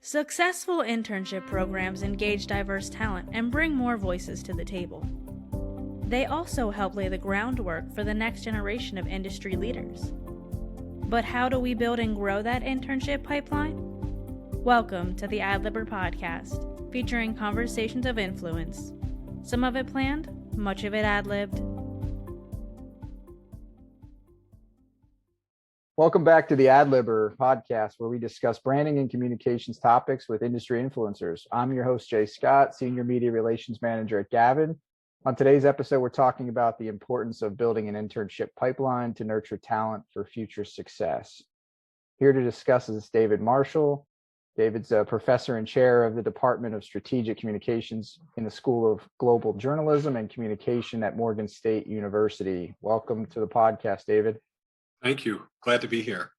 Successful internship programs engage diverse talent and bring more voices to the table. They also help lay the groundwork for the next generation of industry leaders. But how do we build and grow that internship pipeline? Welcome to the Adlibber podcast, featuring conversations of influence. Some of it planned, much of it ad-libbed. Welcome back to the Adlibber podcast, where we discuss branding and communications topics with industry influencers. I'm your host, Jay Scott, Senior Media Relations Manager at Gavin. On today's episode, we're talking about the importance of building an internship pipeline to nurture talent for future success. Here to discuss is David Marshall. David's a professor and chair of the Department of Strategic Communications in the School of Global Journalism and Communication at Morgan State University. Welcome to the podcast, David. Thank you. Glad to be here.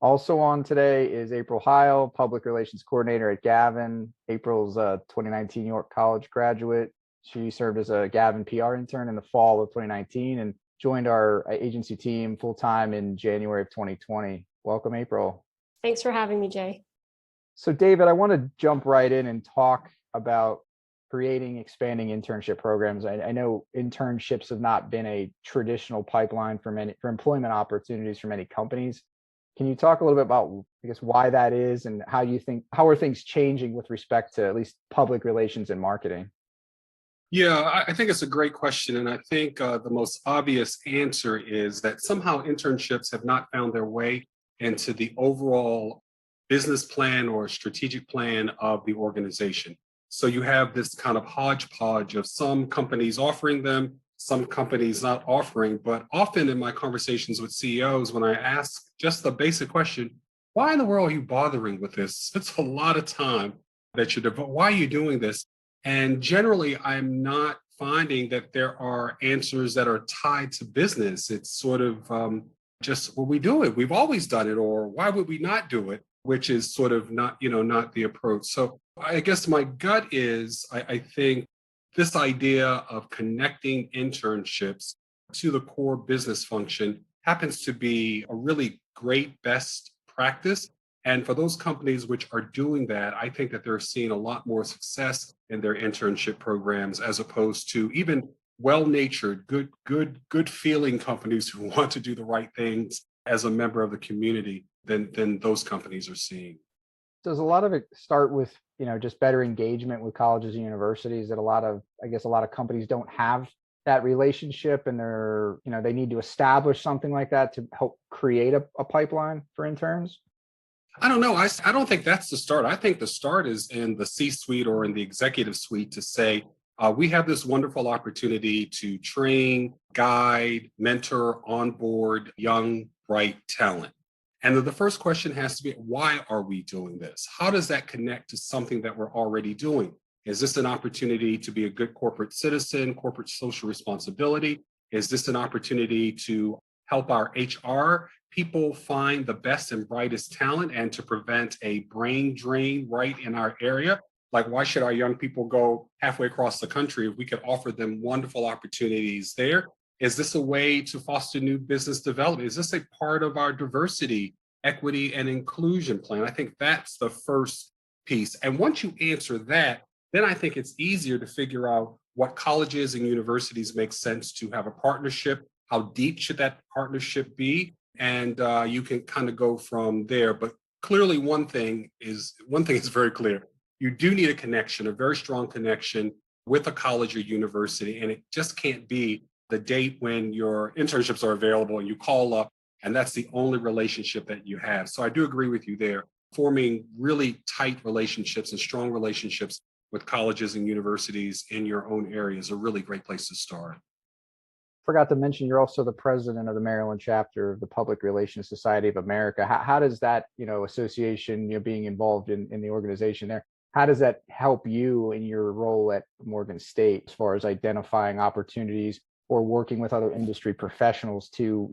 Also on today is April Heil, Public Relations Coordinator at Gavin. April's a 2019 York College graduate. She served as a Gavin PR intern in the fall of 2019 and joined our agency team full-time in January of 2020. Welcome, April. Thanks for having me, Jay. So, David, I want to jump right in and talk about expanding internship programs. I know internships have not been a traditional pipeline for employment opportunities for many companies. Can you talk a little bit about, I guess, why that is and how are things changing with respect to at least public relations and marketing? Yeah, I think it's a great question. And I think the most obvious answer is that somehow internships have not found their way into the overall business plan or strategic plan of the organization. So you have this kind of hodgepodge of some companies offering them, some companies not offering. But often in my conversations with CEOs, when I ask just the basic question, why in the world are you bothering with this? It's a lot of time that you're devoting. Why are you doing this? And generally, I'm not finding that there are answers that are tied to business. It's sort of just, well, we do it. We've always done it. Or why would we not do it? Which is sort of not the approach. So I guess my gut is, I think this idea of connecting internships to the core business function happens to be a really great best practice. And for those companies which are doing that, I think that they're seeing a lot more success in their internship programs as opposed to even well-natured, good feeling companies who want to do the right things as a member of the community than those companies are seeing. Does a lot of it start with, just better engagement with colleges and universities that a lot of companies don't have that relationship and they need to establish something like that to help create a pipeline for interns? I don't know. I don't think that's the start. I think the start is in the C-suite or in the executive suite to say, we have this wonderful opportunity to train, guide, mentor, onboard young, bright talent. And then the first question has to be, why are we doing this? How does that connect to something that we're already doing? Is this an opportunity to be a good corporate citizen, corporate social responsibility? Is this an opportunity to help our HR people find the best and brightest talent and to prevent a brain drain right in our area? Like, why should our young people go halfway across the country if we could offer them wonderful opportunities there? Is this a way to foster new business development? Is this a part of our diversity, equity, and inclusion plan? I think that's the first piece. And once you answer that, then I think it's easier to figure out what colleges and universities make sense to have a partnership. How deep should that partnership be? And you can kind of go from there. But clearly, one thing is very clear. You do need a connection, a very strong connection with a college or university, and it just can't be the date when your internships are available and you call up and that's the only relationship that you have. So I do agree with you there. Forming really tight relationships and strong relationships with colleges and universities in your own area is a really great place to start. Forgot to mention, you're also the president of the Maryland chapter of the Public Relations Society of America. How does that, association, being involved in the organization there, how does that help you in your role at Morgan State as far as identifying opportunities or working with other industry professionals to,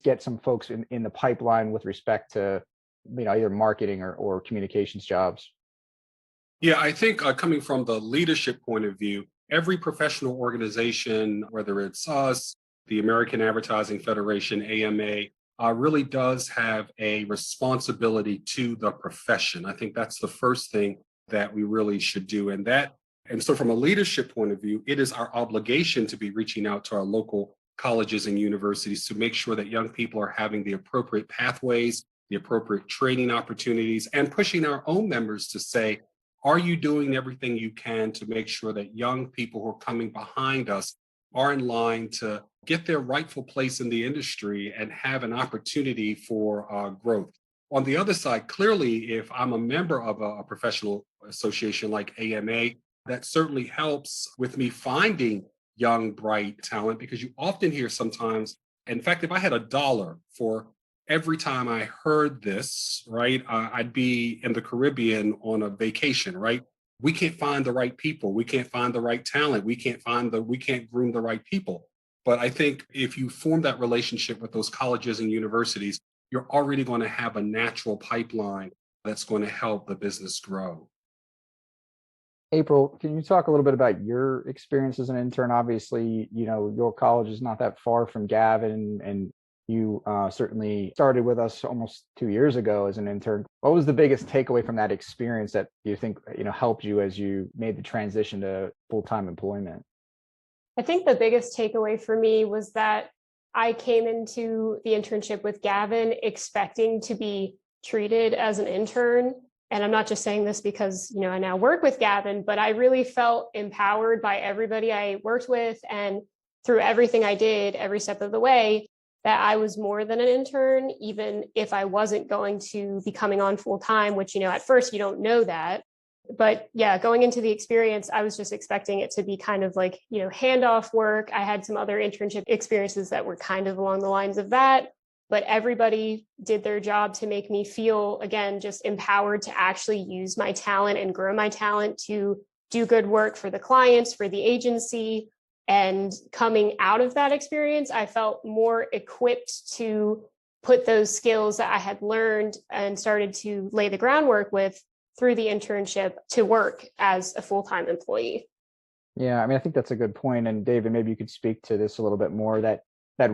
get some folks in the pipeline with respect to, either marketing or communications jobs? Yeah, I think coming from the leadership point of view, every professional organization, whether it's us, the American Advertising Federation, AMA, really does have a responsibility to the profession. I think that's the first thing that we really should do. And so from a leadership point of view, it is our obligation to be reaching out to our local colleges and universities to make sure that young people are having the appropriate pathways, the appropriate training opportunities, and pushing our own members to say, are you doing everything you can to make sure that young people who are coming behind us are in line to get their rightful place in the industry and have an opportunity for growth? On the other side, clearly, if I'm a member of a professional association like AMA, that certainly helps with me finding young, bright talent, because you often hear sometimes, in fact, if I had $1 for every time I heard this, right, I'd be in the Caribbean on a vacation, right? We can't find the right people. We can't find the right talent. We can't groom the right people. But I think if you form that relationship with those colleges and universities, you're already going to have a natural pipeline that's going to help the business grow. April, can you talk a little bit about your experience as an intern? Obviously, your college is not that far from Gavin, and you certainly started with us almost 2 years ago as an intern. What was the biggest takeaway from that experience that you think, helped you as you made the transition to full-time employment? I think the biggest takeaway for me was that I came into the internship with Gavin expecting to be treated as an intern. And I'm not just saying this because, I now work with Gavin, but I really felt empowered by everybody I worked with, and through everything I did every step of the way, that I was more than an intern, even if I wasn't going to be coming on full time, which, at first you don't know that. But yeah, going into the experience, I was just expecting it to be kind of like, handoff work. I had some other internship experiences that were kind of along the lines of that. But everybody did their job to make me feel, again, just empowered to actually use my talent and grow my talent to do good work for the clients, for the agency. And coming out of that experience, I felt more equipped to put those skills that I had learned and started to lay the groundwork with through the internship to work as a full-time employee. Yeah, I think that's a good point. And David, maybe you could speak to this a little bit more, that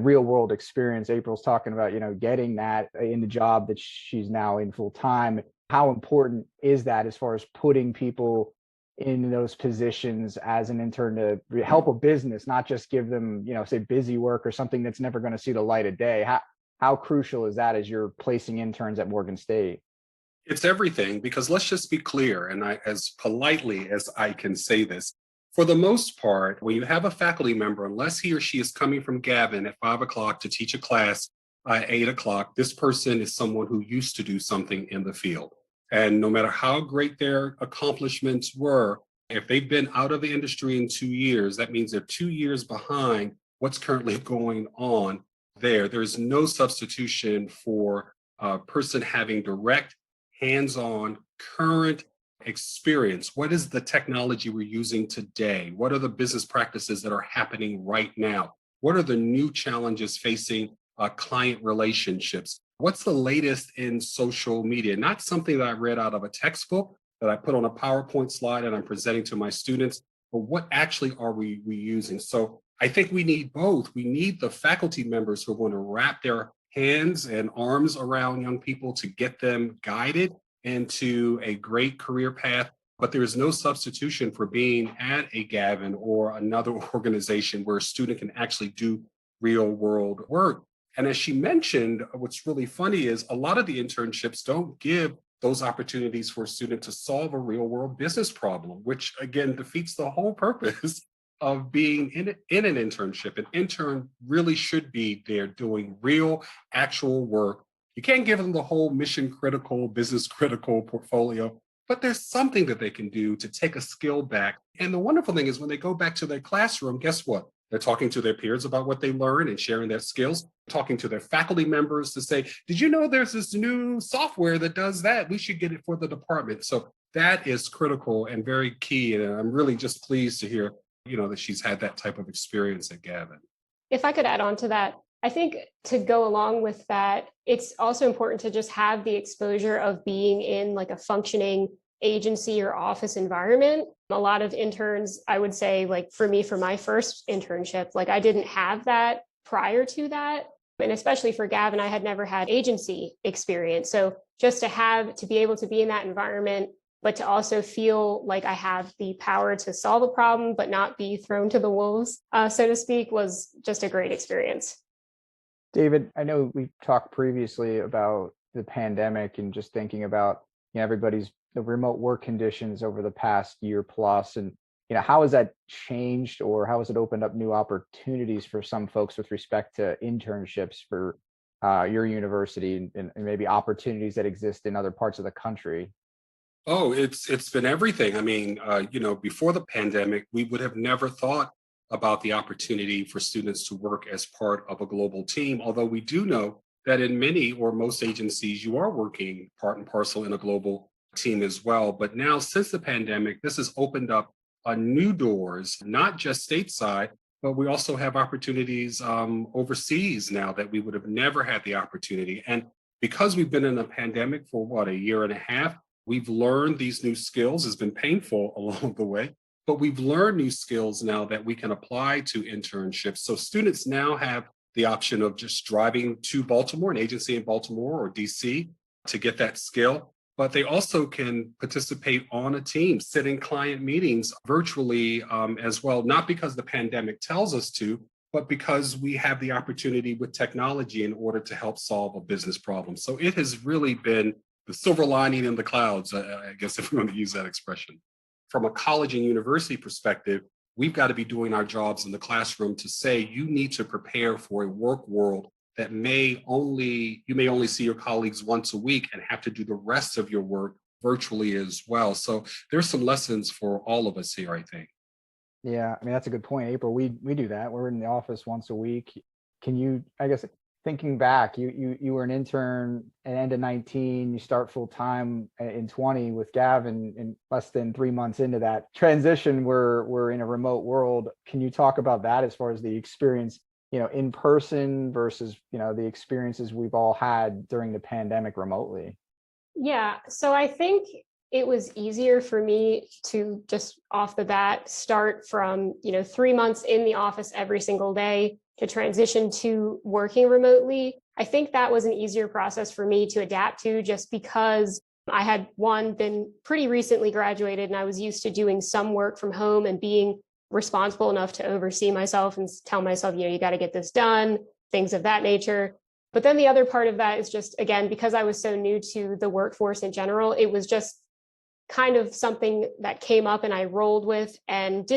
real world experience April's talking about, getting that in the job that she's now in full time. How important is that as far as putting people in those positions as an intern to help a business, not just give them, say busy work or something that's never going to see the light of day? How crucial is that as you're placing interns at Morgan State? It's everything, because let's just be clear, and I, as politely as I can say this, for the most part, when you have a faculty member, unless he or she is coming from Gavin at 5 o'clock to teach a class at 8 o'clock, this person is someone who used to do something in the field. And no matter how great their accomplishments were, if they've been out of the industry in 2 years, that means they're 2 years behind what's currently going on there. There's no substitution for a person having direct, hands-on, current experience. What is the technology we're using today? What are the business practices that are happening right now? What are the new challenges facing client relationships? What's the latest in social media? Not something that I read out of a textbook that I put on a PowerPoint slide and I'm presenting to my students, but what actually are we using? So I think we need both. We need the faculty members who are going to wrap their hands and arms around young people to get them guided into a great career path. But there is no substitution for being at a Gavin or another organization where a student can actually do real world work. And as she mentioned, what's really funny is a lot of the internships don't give those opportunities for a student to solve a real world business problem, which again defeats the whole purpose of being in an internship. An intern really should be there doing real, actual work. You can't give them the whole mission critical, business critical portfolio, but there's something that they can do to take a skill back. And the wonderful thing is when they go back to their classroom, guess what? They're talking to their peers about what they learned and sharing their skills, talking to their faculty members to say, did you know there's this new software that does that? We should get it for the department. So that is critical and very key. And I'm really just pleased to hear, that she's had that type of experience at Gavin. If I could add on to that, I think to go along with that, it's also important to just have the exposure of being in like a functioning agency or office environment. A lot of interns, I would say, like for me, for my first internship, like I didn't have that prior to that. And especially for Gavin, I had never had agency experience. So just to be able to be in that environment, but to also feel like I have the power to solve a problem, but not be thrown to the wolves, so to speak, was just a great experience. David, I know we talked previously about the pandemic and just thinking about everybody's the remote work conditions over the past year plus, and how has that changed, or how has it opened up new opportunities for some folks with respect to internships for your university, and maybe opportunities that exist in other parts of the country? Oh, it's been everything. I mean, before the pandemic, we would have never thought about the opportunity for students to work as part of a global team. Although we do know that in many or most agencies, you are working part and parcel in a global team as well. But now, since the pandemic, this has opened up new doors, not just stateside, but we also have opportunities overseas now that we would have never had the opportunity. And because we've been in a pandemic for what, a year and a half, we've learned these new skills. It's been painful along the way, but we've learned new skills now that we can apply to internships. So students now have the option of just driving to Baltimore, an agency in Baltimore or DC, to get that skill. But they also can participate on a team, sit in client meetings virtually as well, not because the pandemic tells us to, but because we have the opportunity with technology in order to help solve a business problem. So it has really been the silver lining in the clouds, I guess, if we want to use that expression. From a college and university perspective, we've got to be doing our jobs in the classroom to say you need to prepare for a work world that you may only see your colleagues once a week and have to do the rest of your work virtually as well. So there's some lessons for all of us here, I think. Yeah, I mean, that's a good point, April. We do that. We're in the office once a week. Can you, I guess, thinking back, you were an intern at end of 19, you start full time in 20 with Gavin, and less than 3 months into that transition, we're in a remote world. Can you talk about that as far as the experience, in person versus, the experiences we've all had during the pandemic remotely? Yeah, so I think it was easier for me to just off the bat start from 3 months in the office every single day to transition to working remotely. I think that was an easier process for me to adapt to, just because I had been pretty recently graduated, and I was used to doing some work from home and being responsible enough to oversee myself and tell myself, you got to get this done, things of that nature. But then the other part of that is just, again, because I was so new to the workforce in general, it was just kind of something that came up and I rolled with, and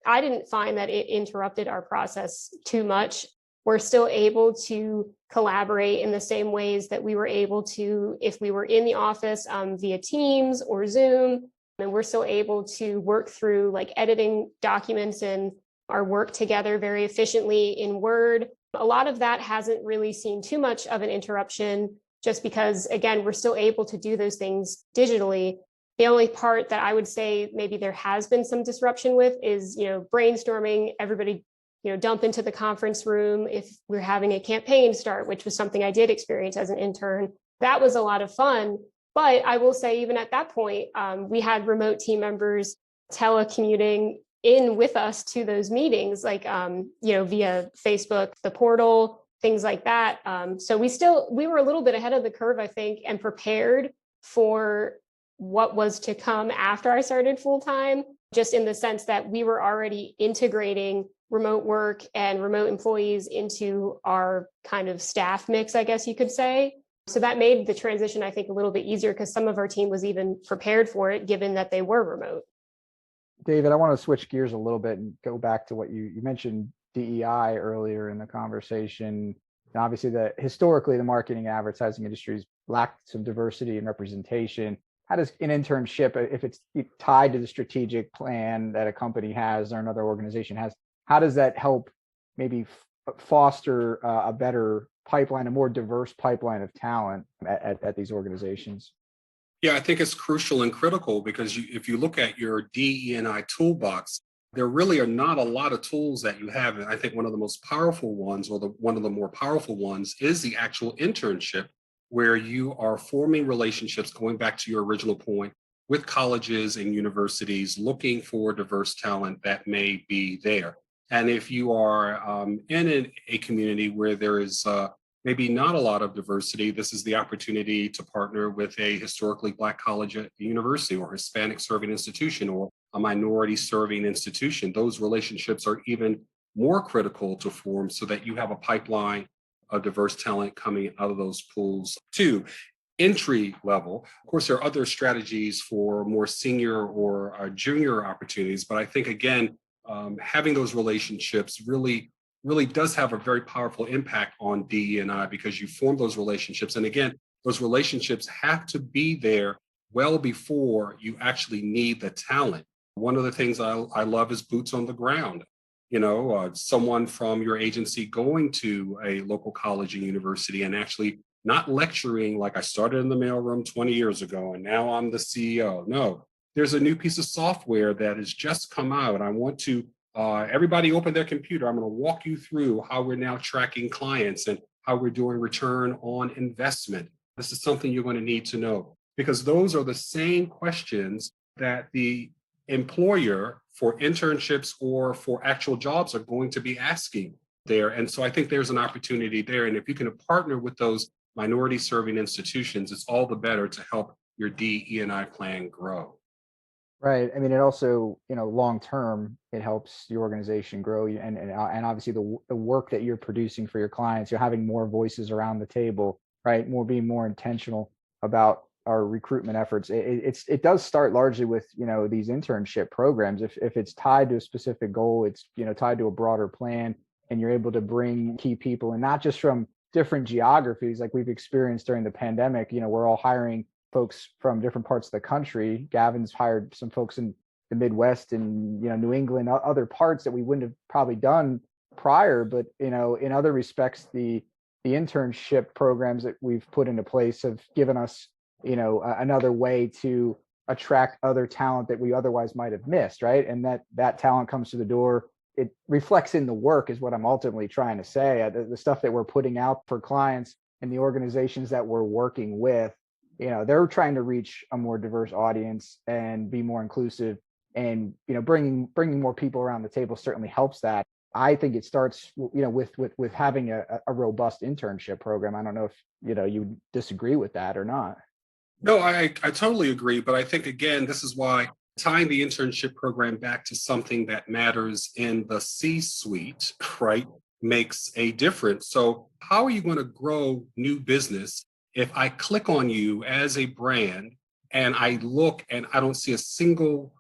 I didn't find that it interrupted our process too much. We're still able to collaborate in the same ways that we were able to if we were in the office via Teams or Zoom. And we're still able to work through like editing documents and our work together very efficiently in Word. A lot of that hasn't really seen too much of an interruption, just because, again, we're still able to do those things digitally. The only part that I would say maybe there has been some disruption with is, brainstorming, everybody, dump into the conference room if we're having a campaign start, which was something I did experience as an intern. That was a lot of fun. But I will say, even at that point, we had remote team members telecommuting in with us to those meetings, like, via Facebook, the portal, things like that. So we were a little bit ahead of the curve, I think, and prepared for what was to come after I started full time, just in the sense that we were already integrating remote work and remote employees into our kind of staff mix, I guess you could say. So that made the transition, I think, a little bit easier, because some of our team was even prepared for it, given that they were remote. David, I want to switch gears a little bit and go back to what you mentioned DEI earlier in the conversation. And obviously, historically, the marketing advertising industries lacked some diversity and representation. How does an internship, if it's tied to the strategic plan that a company has or another organization has, how does that help maybe foster a better pipeline, a more diverse pipeline of talent at these organizations? Yeah, I think it's crucial and critical, because if you look at your DE&I toolbox, there really are not a lot of tools that you have. And I think one of the most powerful ones, or one of the more powerful ones, is the actual internship, where you are forming relationships, going back to your original point, with colleges and universities looking for diverse talent that may be there. And if you are in a community where there is maybe not a lot of diversity, this is the opportunity to partner with a historically Black college at the university or Hispanic serving institution or a minority serving institution. Those relationships are even more critical to form so that you have a pipeline of diverse talent coming out of those pools too. Entry level. Of course, there are other strategies for more senior or junior opportunities, but I think again, having those relationships really does have a very powerful impact on DE&I because you form those relationships, and again, those relationships have to be there well before you actually need the talent. One of the things I love is boots on the ground. Someone from your agency going to a local college and university and actually not lecturing like I started in the mailroom 20 years ago and now I'm the CEO. No, there's a new piece of software that has just come out. I want to, everybody open their computer. I'm going to walk you through how we're now tracking clients and how we're doing return on investment. This is something you're going to need to know because those are the same questions that the employer for internships or for actual jobs are going to be asking there. And so I think there's an opportunity there. And if you can partner with those minority serving institutions, it's all the better to help your DE&I plan grow. Right. I mean, it also, long term, it helps your organization grow, and obviously the work that you're producing for your clients. You're having more voices around the table, right? Being more intentional about our recruitment efforts. It does start largely with these internship programs. If it's tied to a specific goal, it's tied to a broader plan, and you're able to bring key people, and not just from different geographies like we've experienced during the pandemic. We're all hiring folks from different parts of the country. Gavin's hired some folks in the Midwest and New England, other parts that we wouldn't have probably done prior. But in other respects, the internship programs that we've put into place have given us another way to attract other talent that we otherwise might have missed, right? And that talent comes to the door. It reflects in the work is what I'm ultimately trying to say. The stuff that we're putting out for clients and the organizations that we're working with, they're trying to reach a more diverse audience and be more inclusive, and bringing more people around the table certainly helps that. I think it starts with having a robust internship program. I don't know if you disagree with that or not. No, I totally agree. But I think, again, this is why tying the internship program back to something that matters in the C-suite, right, makes a difference. So how are you going to grow new business if I click on you as a brand and I look and I don't see a single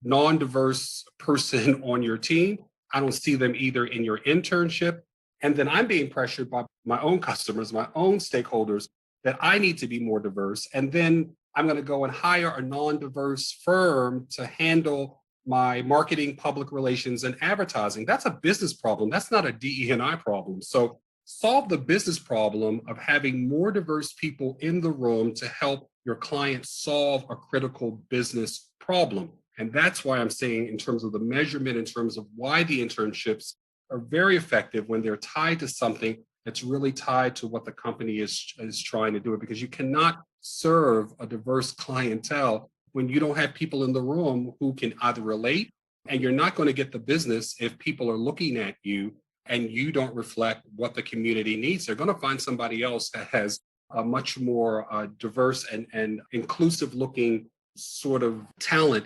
non-diverse person on your team? I don't see them either in your internship. And then I'm being pressured by my own customers, my own stakeholders, that I need to be more diverse. And then I'm going to go and hire a non-diverse firm to handle my marketing, public relations, and advertising. That's a business problem. That's not a DE&I problem. So solve the business problem of having more diverse people in the room to help your clients solve a critical business problem. And that's why I'm saying, in terms of the measurement, in terms of why the internships are very effective when they're tied to something that's really tied to what the company is trying to do. Because you cannot serve a diverse clientele when you don't have people in the room who can either relate, and you're not going to get the business if people are looking at you and you don't reflect what the community needs. They're going to find somebody else that has a much more diverse and inclusive looking sort of talent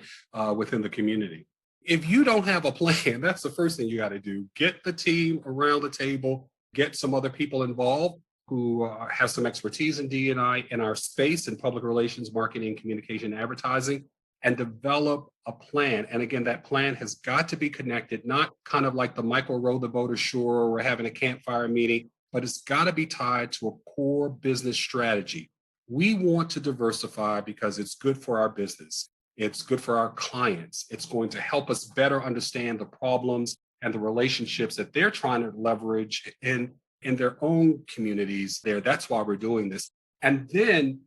within the community. If you don't have a plan, that's the first thing you got to do. Get the team around the table, get some other people involved who have some expertise in D&I in our space in public relations, marketing, communication, advertising, and develop a plan. And again, that plan has got to be connected, not kind of like the Michael row the boat ashore or we're having a campfire meeting, but it's got to be tied to a core business strategy. We want to diversify because it's good for our business. It's good for our clients. It's going to help us better understand the problems and the relationships that they're trying to leverage in their own communities there. That's why we're doing this. And then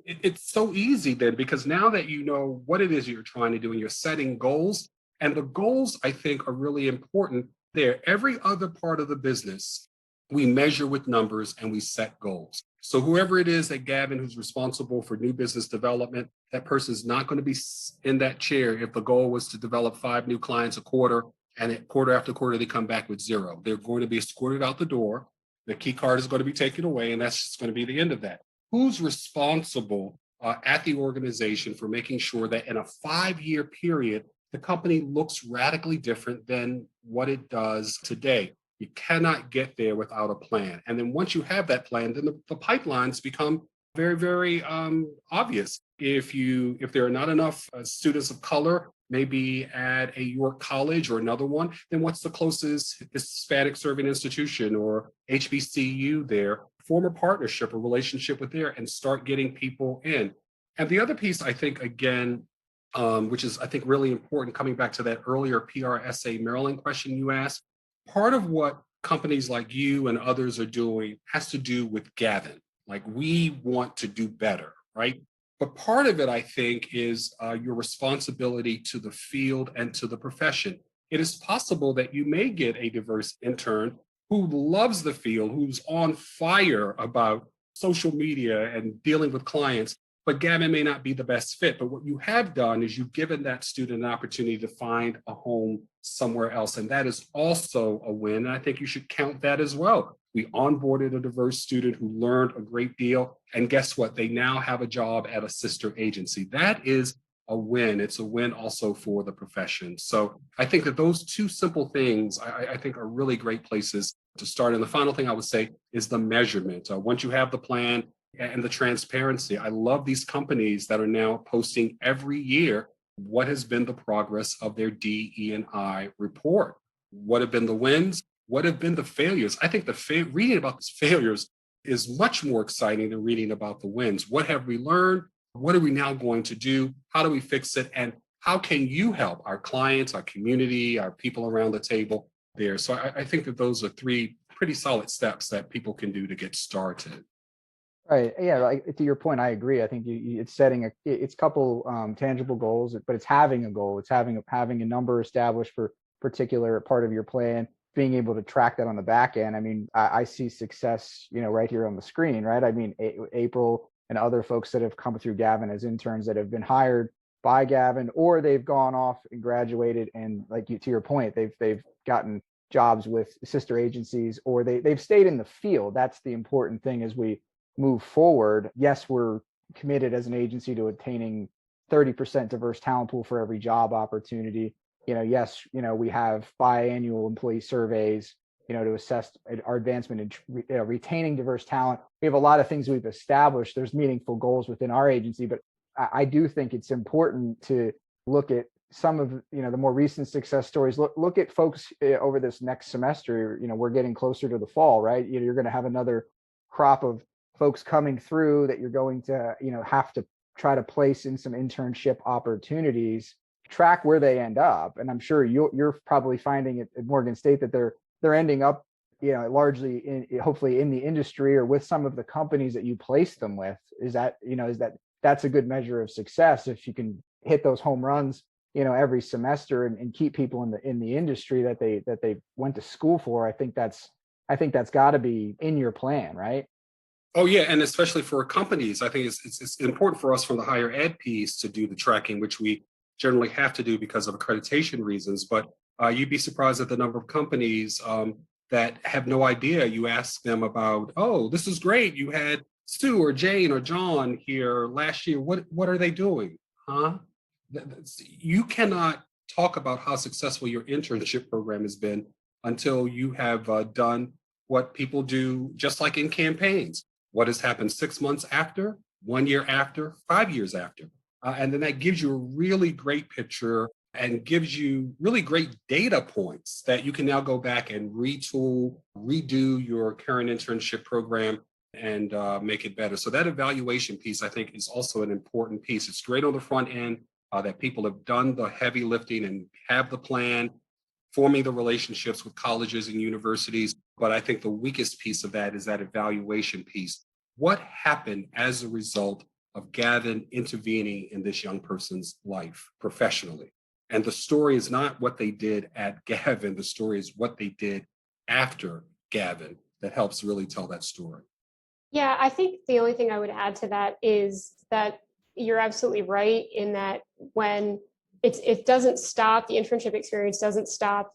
it's so easy then, because now that you know what it is you're trying to do and you're setting goals, and the goals, I think, are really important there. Every other part of the business, we measure with numbers and we set goals. So whoever it is that Gavin, who's responsible for new business development, that person's not going to be in that chair if the goal was to develop 5 new clients a quarter, and quarter after quarter, they come back with 0. They're going to be escorted out the door. The key card is going to be taken away, and that's just going to be the end of that. Who's responsible at the organization for making sure that in a 5-year period, the company looks radically different than what it does today? You cannot get there without a plan. And then once you have that plan, then the pipelines become very, very obvious. If there are not enough students of color, maybe at a York college or another one, then what's the closest Hispanic serving institution or HBCU there? Form a partnership or relationship with there and start getting people in. And the other piece, I think, again, which is, I think, really important, coming back to that earlier PRSA Maryland question you asked, part of what companies like you and others are doing has to do with Gavin. Like, we want to do better, right? But part of it, I think, is your responsibility to the field and to the profession. It is possible that you may get a diverse intern who loves the field, who's on fire about social media and dealing with clients, but Gavin may not be the best fit. But what you have done is you've given that student an opportunity to find a home somewhere else. And that is also a win. And I think you should count that as well. We onboarded a diverse student who learned a great deal. And guess what? They now have a job at a sister agency. That is a win. It's a win also for the profession. So I think that those two simple things, I think, are really great places to start. And the final thing I would say is the measurement. Once you have the plan and the transparency, I love these companies that are now posting every year what has been the progress of their DE&I report. What have been the wins? What have been the failures? I think reading about these failures is much more exciting than reading about the wins. What have we learned? What are we now going to do? How do we fix it? And how can you help our clients, our community, our people around the table there? So I think that those are 3 pretty solid steps that people can do to get started. Right. Yeah. Like, to your point, I agree. I think it's setting it's couple tangible goals, but it's having a goal. It's having a number established for particular part of your plan, being able to track that on the back end. I mean, I see success, right here on the screen, right? I mean, April and other folks that have come through Gavin as interns that have been hired by Gavin, or they've gone off and graduated, and to your point, they've gotten jobs with sister agencies, or they've stayed in the field. That's the important thing as we move forward. Yes, we're committed as an agency to attaining 30% diverse talent pool for every job opportunity. Yes, we have biannual employee surveys, to assess our advancement in retaining diverse talent. We have a lot of things we've established. There's meaningful goals within our agency, but I do think it's important to look at some of the more recent success stories. Look at folks over this next semester. We're getting closer to the fall, right? You're going to have another crop of folks coming through that you're going to have to try to place in some internship opportunities. Track where they end up, and I'm sure you're probably finding it at Morgan State that they're ending up largely hopefully in the industry or with some of the companies that you place them with. That's a good measure of success if you can hit those home runs every semester and keep people in the industry that they went to school for. I think that's got to be in your plan, right? Oh, yeah. And especially for companies, I think it's important for us from the higher ed piece to do the tracking, which we generally have to do because of accreditation reasons. But you'd be surprised at the number of companies that have no idea. You ask them about, oh, this is great. You had Sue or Jane or John here last year. What are they doing? Huh? You cannot talk about how successful your internship program has been until you have done what people do, just like in campaigns. What has happened 6 months after, 1 year after, 5 years after. And then that gives you a really great picture and gives you really great data points that you can now go back and retool, redo your current internship program and make it better. So that evaluation piece, I think, is also an important piece. It's great on the front end that people have done the heavy lifting and have the plan, forming the relationships with colleges and universities. But I think the weakest piece of that is that evaluation piece. What happened as a result of Gavin intervening in this young person's life professionally? And the story is not what they did at Gavin. The story is what they did after Gavin that helps really tell that story. Yeah, I think the only thing I would add to that is that you're absolutely right in that when it doesn't stop, the internship experience doesn't stop,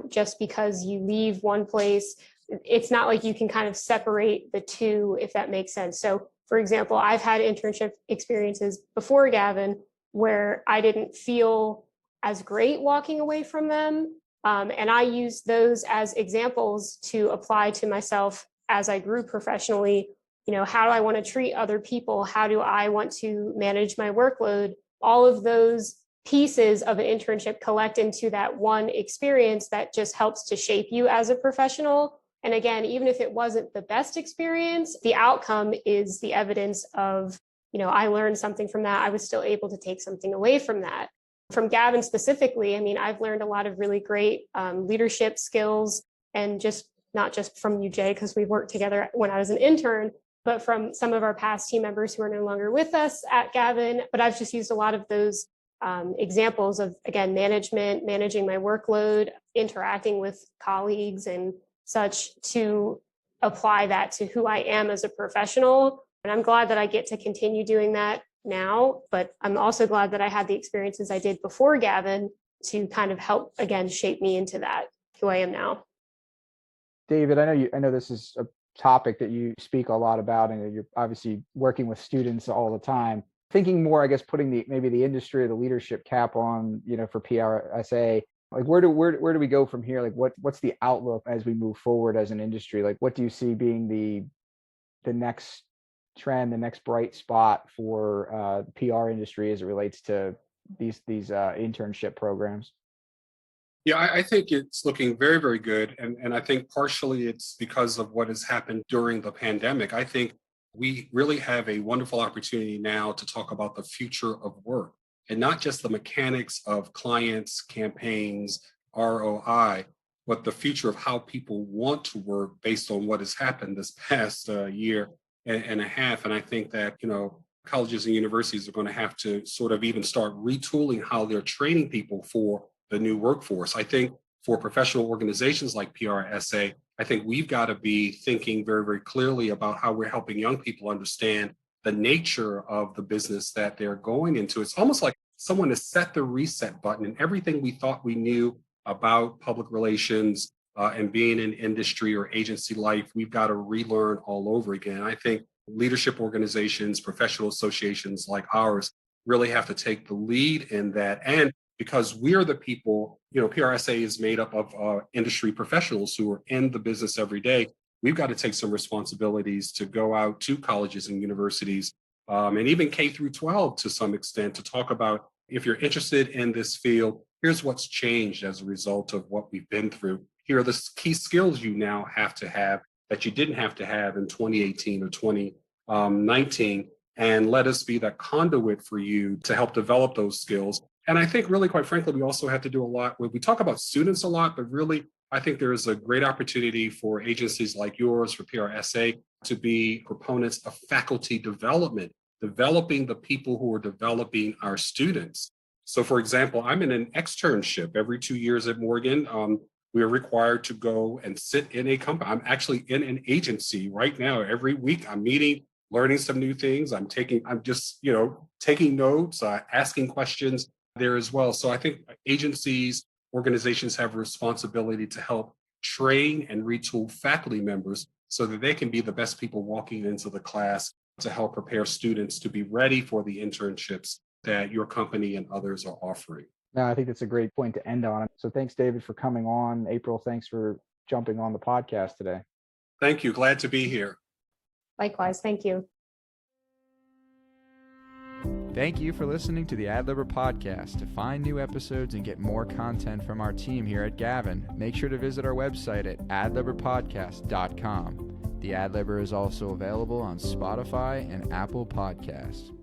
just because you leave one place it's not like you can kind of separate the two, if that makes sense. So for example, I've had internship experiences before Gavin where I didn't feel as great walking away from them. And I use those as examples to apply to myself as I grew professionally. How do I want to treat other people? How do I want to manage my workload? All of those pieces of an internship collect into that one experience that just helps to shape you as a professional. And again, even if it wasn't the best experience, the outcome is the evidence of, I learned something from that. I was still able to take something away from that. From Gavin specifically, I've learned a lot of really great leadership skills, and not just from you, Jay, because we worked together when I was an intern, but from some of our past team members who are no longer with us at Gavin. But I've just used a lot of those examples of, again, managing my workload, interacting with colleagues and such, to apply that to who I am as a professional. And I'm glad that I get to continue doing that now, but I'm also glad that I had the experiences I did before Gavin to kind of help, again, shape me into that, who I am now. David, I know this is a topic that you speak a lot about, and you're obviously working with students all the time. Thinking more, I guess, putting maybe the industry or the leadership cap on, for PRSA, like where do we go from here? Like what's the outlook as we move forward as an industry? Like what do you see being the next trend, the next bright spot for PR industry as it relates to these internship programs? Yeah, I think it's looking very, very good. And I think partially it's because of what has happened during the pandemic. I think we really have a wonderful opportunity now to talk about the future of work, and not just the mechanics of clients, campaigns, ROI, but the future of how people want to work based on what has happened this past year and a half. And I think that, colleges and universities are going to have to sort of even start retooling how they're training people for the new workforce. I think for professional organizations like PRSA, I think we've got to be thinking very, very clearly about how we're helping young people understand the nature of the business that they're going into. It's almost like someone has set the reset button, and everything we thought we knew about public relations and being in industry or agency life, we've got to relearn all over again. I think leadership organizations, professional associations like ours really have to take the lead in that. And because we're the people, PRSA is made up of industry professionals who are in the business every day. We've got to take some responsibilities to go out to colleges and universities and even K through 12 to some extent, to talk about, if you're interested in this field, here's what's changed as a result of what we've been through. Here are the key skills you now have to have that you didn't have to have in 2018 or 2019. And let us be that conduit for you to help develop those skills. And I think really, quite frankly, we also have to do a lot. We talk about students a lot, but really, I think there is a great opportunity for agencies like yours, for PRSA, to be proponents of faculty development, developing the people who are developing our students. So for example, I'm in an externship every 2 years at Morgan. We are required to go and sit in a company. I'm actually in an agency right now. Every week I'm meeting, learning some new things. I'm just taking notes, asking questions there as well. So I think agencies, organizations have a responsibility to help train and retool faculty members so that they can be the best people walking into the class to help prepare students to be ready for the internships that your company and others are offering. No, I think that's a great point to end on. So thanks, David, for coming on. April, thanks for jumping on the podcast today. Thank you. Glad to be here. Likewise. Thank you. Thank you for listening to the Adlibber podcast. To find new episodes and get more content from our team here at Gavin, make sure to visit our website at adlibberpodcast.com. The Adlibber is also available on Spotify and Apple Podcasts.